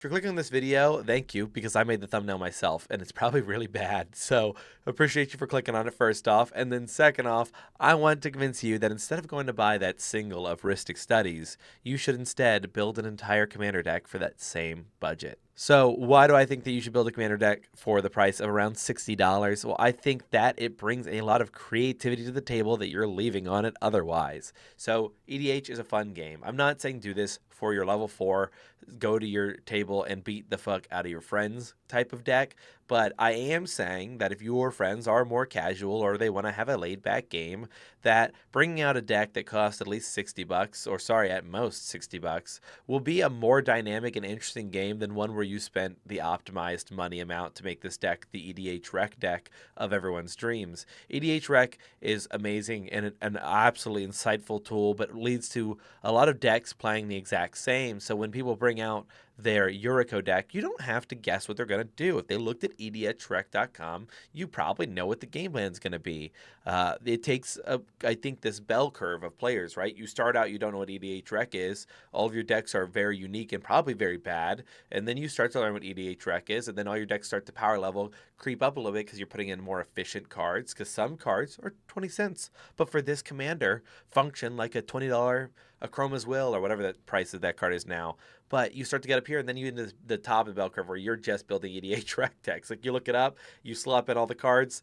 If you're clicking on this video, thank you, because I made the thumbnail myself, and it's probably really bad. So appreciate you for clicking on it first off. And then second off, I want to convince you that instead of going to buy that single of Ristic Studies, you should instead build an entire commander deck for that same budget. So why do I think that you should build a commander deck for the price of around $60? Well, I think that it brings a lot of creativity to the table that you're leaving on it otherwise. So EDH is a fun game. I'm not saying do this for your level 4, go to your table and beat the fuck out of your friends type of deck. But I am saying that if your friends are more casual or they want to have a laid back game, that bringing out a deck that costs at least 60 bucks, or sorry, at most 60 bucks, will be a more dynamic and interesting game than one where you spent the optimized money amount to make this deck the EDH Rec deck of everyone's dreams. EDH Rec is amazing and an absolutely insightful tool, but it leads to a lot of decks playing the exact same. So when people bring out their Yuriko deck, you don't have to guess what they're going to do. If they looked at edhrec.com, you probably know what the game plan is going to be. It takes, I think, this bell curve of players, right? You start out, you don't know what EDH Rec is. All of your decks are very unique and probably very bad. And then you start to learn what EDH Rec is, and then all your decks start to power level, creep up a little bit because you're putting in more efficient cards, because some cards are 20 cents. But for this commander, function like a $20 a Chroma's Will or whatever the price of that card is now. But you start to get up here, and then you into the top of the bell curve where you're just building EDH Rec decks. Like you look it up, you slap in all the cards,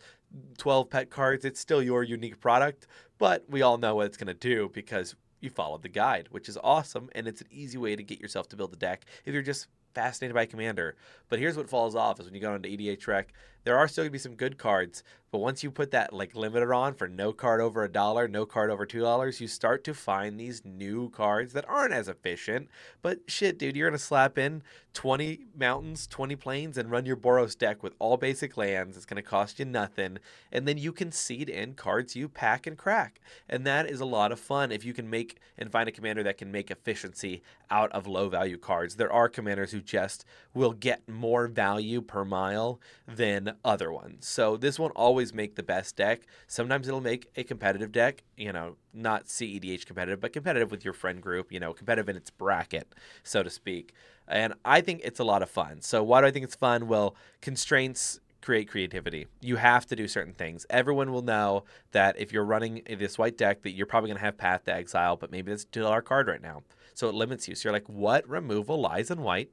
12 pet cards. It's still your unique product, but we all know what it's going to do because you followed the guide, which is awesome, and it's an easy way to get yourself to build a deck if you're just fascinated by Commander. But here's what falls off is when you go into EDH Rec, there are still going to be some good cards, but once you put that like limiter on for no card over $1, no card over $2, you start to find these new cards that aren't as efficient. But shit, dude, you're going to slap in 20 mountains, 20 plains, and run your Boros deck with all basic lands. It's going to cost you nothing. And then you can seed in cards you pack and crack. And that is a lot of fun if you can make and find a commander that can make efficiency out of low value cards. There are commanders who just will get more value per mile than other ones. So this won't always make the best deck. Sometimes it'll make a competitive deck, not CEDH competitive, but competitive with your friend group, competitive in its bracket, so to speak. And I think it's a lot of fun. So why do I think it's fun? Well, constraints create creativity. You have to do certain things. Everyone will know that if you're running this white deck that you're probably going to have Path to Exile, but maybe that's a $2 card right now. So it limits you. So you're like, what removal lies in white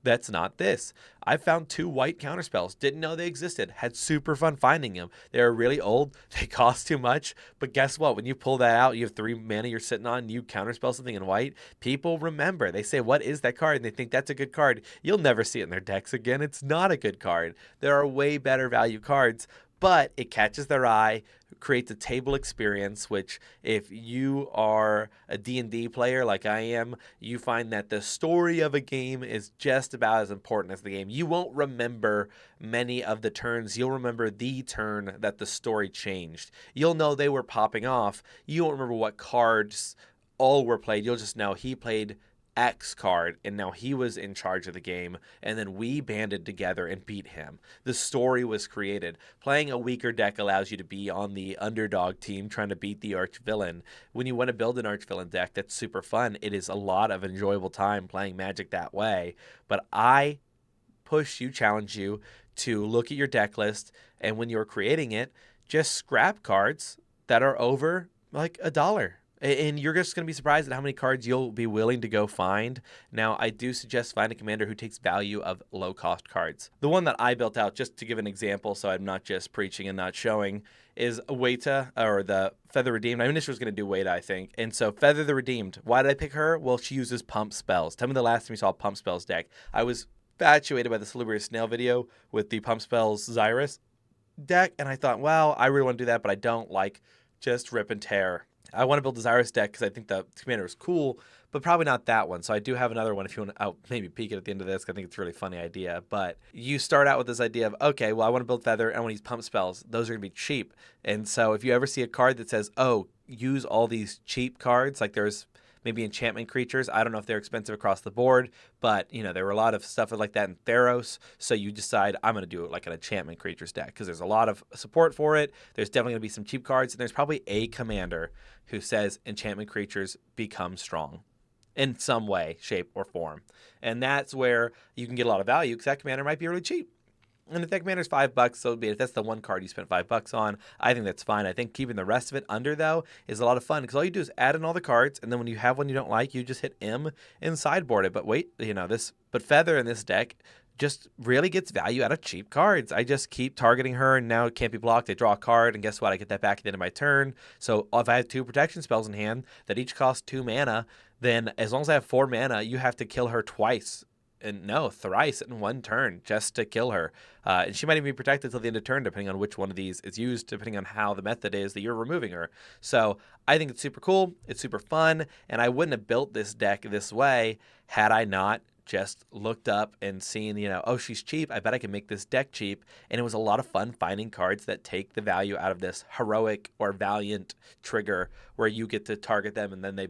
that's not this? I found 2 white counterspells. Didn't know they existed. Had super fun finding them. They're really old. They cost too much. But guess what? When you pull that out, you have 3 mana you're sitting on, you counterspell something in white. People remember. They say, what is that card? And they think that's a good card. You'll never see it in their decks again. It's not a good card. There are way better value cards, but it catches their eye, creates a table experience, which if you are a D&D player like I am, you find that the story of a game is just about as important as the game. You won't remember many of the turns. You'll remember the turn that the story changed. You'll know they were popping off. You won't remember what cards all were played. You'll just know he played X card, and now he was in charge of the game, and then we banded together and beat him. The story was created. Playing a weaker deck allows you to be on the underdog team trying to beat the arch villain. When you want to build an arch villain deck, that's super fun. It is a lot of enjoyable time playing Magic that way. But I challenge you to look at your deck list, and when you're creating it, just scrap cards that are over like $1. And you're just going to be surprised at how many cards you'll be willing to go find. Now, I do suggest find a commander who takes value of low-cost cards. The one that I built out, just to give an example so I'm not just preaching and not showing, is Weta, or the Feather Redeemed. I initially was going to do Weta, I think. And so Feather the Redeemed. Why did I pick her? Well, she uses pump spells. Tell me the last time you saw a pump spells deck. I was infatuated by the Salubrious Snail video with the pump spells Xyrus deck, and I thought, well, I really want to do that, but I don't like just rip and tear. I want to build a Xyrus deck because I think the commander is cool, but probably not that one. So I do have another one if you want to maybe peek it at the end of this. I think it's a really funny idea. But you start out with this idea of, okay, well, I want to build Feather. I want to use pump spells. Those are going to be cheap. And so if you ever see a card that says, oh, use all these cheap cards, like there's maybe enchantment creatures. I don't know if they're expensive across the board, but there were a lot of stuff like that in Theros. So you decide I'm going to do it like an enchantment creatures deck because there's a lot of support for it. There's definitely going to be some cheap cards, and there's probably a commander who says enchantment creatures become strong. in some way, shape, or form. And that's where you can get a lot of value because that commander might be really cheap. And if that commander's $5, so be it. If that's the one card you spent $5 on, I think that's fine. I think keeping the rest of it under, though, is a lot of fun because all you do is add in all the cards, and then when you have one you don't like, you just hit M and sideboard it. But wait, but Feather in this deck just really gets value out of cheap cards. I just keep targeting her, and now it can't be blocked. I draw a card, and guess what? I get that back at the end of my turn. So if I have 2 protection spells in hand that each cost 2 mana, then as long as I have 4 mana, you have to kill her twice. And no, thrice in one turn just to kill her. And she might even be protected till the end of turn, depending on which one of these is used, depending on how the method is that you're removing her. So I think it's super cool. It's super fun. And I wouldn't have built this deck this way had I not just looked up and seen, oh, she's cheap. I bet I can make this deck cheap. And it was a lot of fun finding cards that take the value out of this heroic or valiant trigger where you get to target them and then they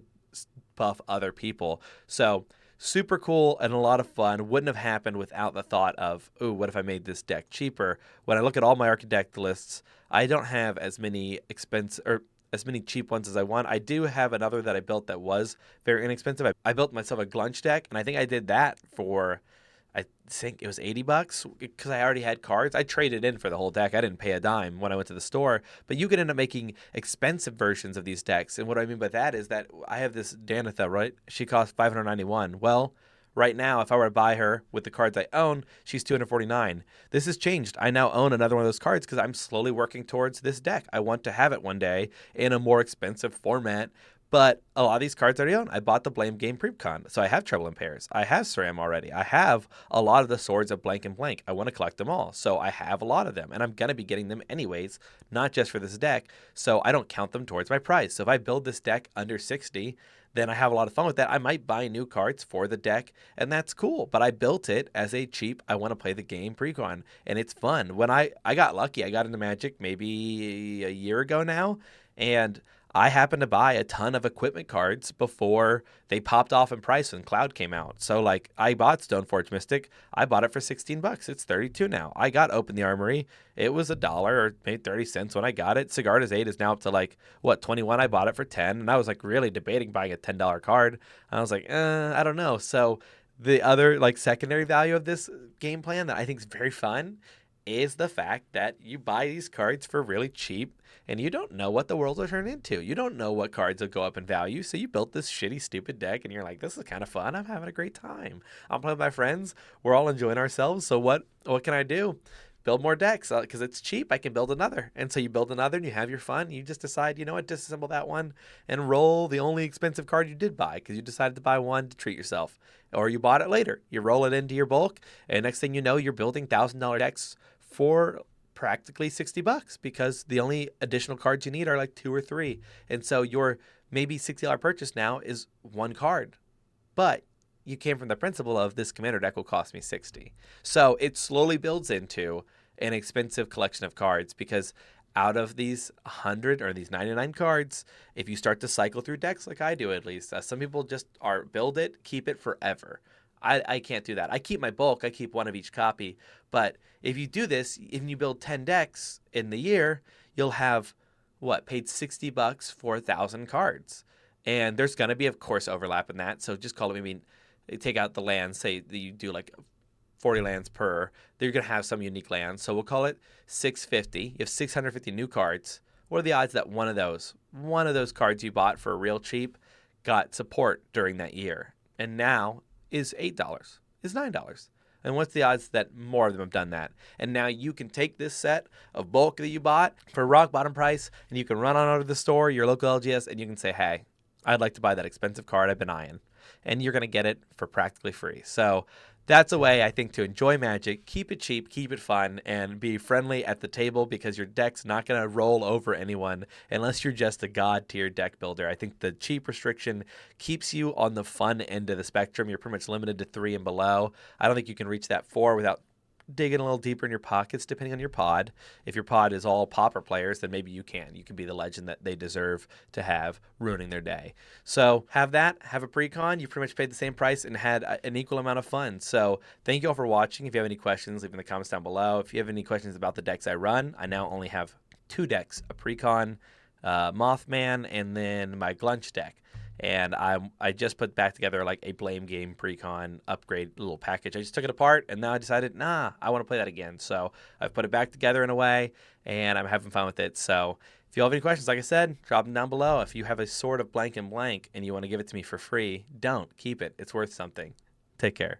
buff other people. So super cool and a lot of fun. Wouldn't have happened without the thought of, ooh, what if I made this deck cheaper? When I look at all my architect lists, I don't have as many cheap ones as I want. I do have another that I built that was very inexpensive. I built myself a Glunch deck, and I think I did that for, I think it was $80 because I already had cards. I traded in for the whole deck. I didn't pay a dime when I went to the store, but you could end up making expensive versions of these decks. And what I mean by that is that I have this Danitha, right? She costs $591. Well, right now, if I were to buy her with the cards I own, she's $249. This has changed. I now own another one of those cards because I'm slowly working towards this deck. I want to have it one day in a more expensive format. But a lot of these cards I already own. I bought the Blame Game Precon, so I have Trouble in Pairs. I have SRAM already. I have a lot of the Swords of Blank and Blank. I want to collect them all, so I have a lot of them, and I'm going to be getting them anyways, not just for this deck, so I don't count them towards my price. So if I build this deck under 60, then I have a lot of fun with that. I might buy new cards for the deck, and that's cool, but I built it as a cheap, I want to play the game precon, and it's fun. When I got lucky, I got into Magic maybe a year ago now, and I happened to buy a ton of equipment cards before they popped off in price when Cloud came out. So like I bought Stoneforge Mystic. I bought it for $16. It's $32 now. I got Open the Armory. It was $1 or maybe 30 cents when I got it. Sigarda's 8 is now up to like, 21? I bought it for 10. And I was like really debating buying a $10 card. I was like, I don't know. So the other like secondary value of this game plan that I think is very fun is the fact that you buy these cards for really cheap and you don't know what the world will turn into. You don't know what cards will go up in value. So you built this shitty, stupid deck and you're like, this is kind of fun. I'm having a great time. I'm playing with my friends. We're all enjoying ourselves. So what can I do? Build more decks because it's cheap. I can build another. And so you build another and you have your fun. You just decide, you know what, disassemble that one and roll the only expensive card you did buy because you decided to buy one to treat yourself. Or you bought it later. You roll it into your bulk. And next thing you know, you're building $1,000 decks for practically $60 because the only additional cards you need are like 2 or 3. And so your maybe $60 purchase now is one card. But you came from the principle of this commander deck will cost me 60. So it slowly builds into an expensive collection of cards because out of these 100 or these 99 cards, if you start to cycle through decks like I do at least, some people just build it, keep it forever. I can't do that. I keep my bulk. I keep one of each copy. But if you do this, if you build 10 decks in the year, you'll have, paid $60 for 1,000 cards. And there's going to be, of course, overlap in that. So just call it, take out the lands. Say that you do like 40 lands per. You're going to have some unique lands. So we'll call it 650. You have 650 new cards. What are the odds that one of those cards you bought for real cheap got support during that year? And now is $8, is $9. And what's the odds that more of them have done that? And now you can take this set of bulk that you bought for rock bottom price, and you can run on out of the store, your local LGS, and you can say, hey, I'd like to buy that expensive card I've been eyeing. And you're going to get it for practically free. So that's a way, I think, to enjoy Magic, keep it cheap, keep it fun, and be friendly at the table because your deck's not going to roll over anyone unless you're just a god tier deck builder. I think the cheap restriction keeps you on the fun end of the spectrum. You're pretty much limited to 3 and below. I don't think you can reach that 4 without digging a little deeper in your pockets, depending on your pod. If your pod is all pauper players, then maybe you can. You can be the legend that they deserve to have, ruining their day. So have that. Have a pre-con. You pretty much paid the same price and had an equal amount of fun. So thank you all for watching. If you have any questions, leave in the comments down below. If you have any questions about the decks I run, I now only have 2 decks, a pre-con, Mothman, and then my Glunch deck. and I just put back together like a Blame Game Precon upgrade little package. I just took it apart, and now I decided, nah, I want to play that again. So I've put it back together in a way, and I'm having fun with it. So if you have any questions, like I said, drop them down below. If you have a Sword of Blank and Blank and you want to give it to me for free, don't keep it. It's worth something. Take care.